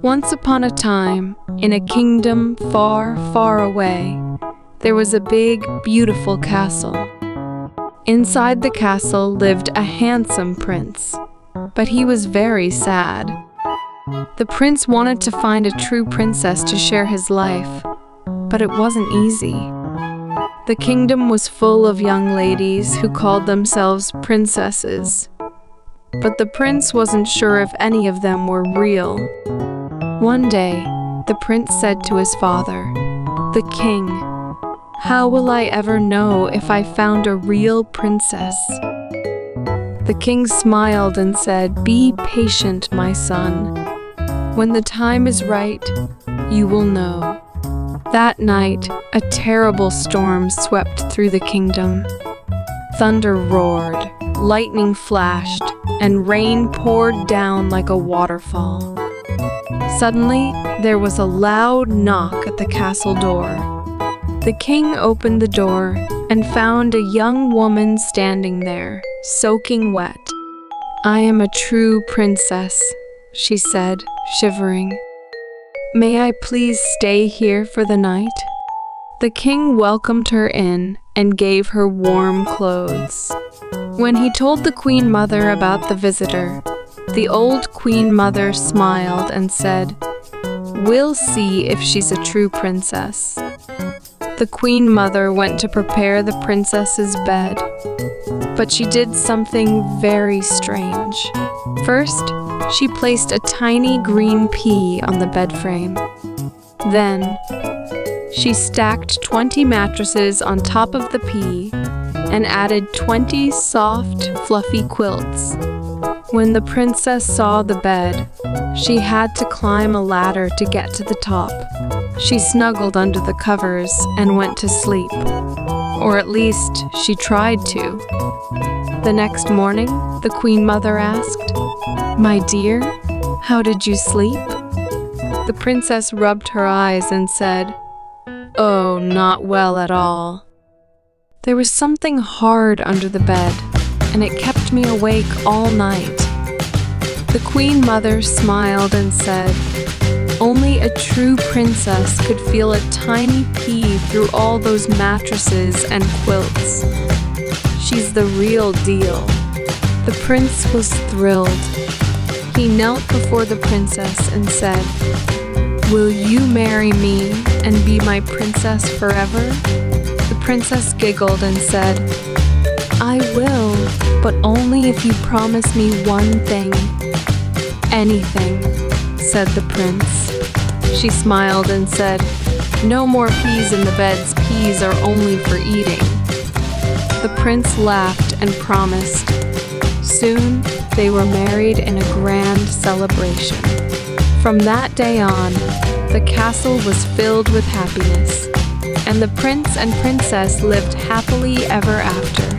Once upon a time, in a kingdom far, far away, there was a big, beautiful castle. Inside the castle lived a handsome prince, but he was very sad. The prince wanted to find a true princess to share his life, but it wasn't easy. The kingdom was full of young ladies who called themselves princesses, but the prince wasn't sure if any of them were real. One day, the prince said to his father, "The king, how will I ever know if I found a real princess?" The king smiled and said, "Be patient, my son. When the time is right, you will know." That night, a terrible storm swept through the kingdom. Thunder roared, lightning flashed, and rain poured down like a waterfall. Suddenly, there was a loud knock at the castle door. The king opened the door and found a young woman standing there, soaking wet. "I am a true princess," she said, shivering. "May I please stay here for the night?" The king welcomed her in and gave her warm clothes. When he told the queen mother about the visitor, the old queen mother smiled and said, "We'll see if she's a true princess." The queen mother went to prepare the princess's bed, but she did something very strange. First, she placed a tiny green pea on the bed frame. Then, she stacked 20 mattresses on top of the pea and added 20 soft, fluffy quilts. When the princess saw the bed, she had to climb a ladder to get to the top. She snuggled under the covers and went to sleep, or at least she tried to. The next morning, the queen mother asked, "My dear, how did you sleep?" The princess rubbed her eyes and said, "Oh, not well at all. There was something hard under the bed, and it kept me awake all night." The queen mother smiled and said, "Only a true princess could feel a tiny pea through all those mattresses and quilts. She's the real deal." The prince was thrilled. He knelt before the princess and said, "Will you marry me and be my princess forever?" The princess giggled and said, "I will, but only if you promise me one thing." "Anything," said the prince. She smiled and said, "No more peas in the beds. Peas are only for eating." The prince laughed and promised. Soon, they were married in a grand celebration. From that day on, the castle was filled with happiness, and the prince and princess lived happily ever after.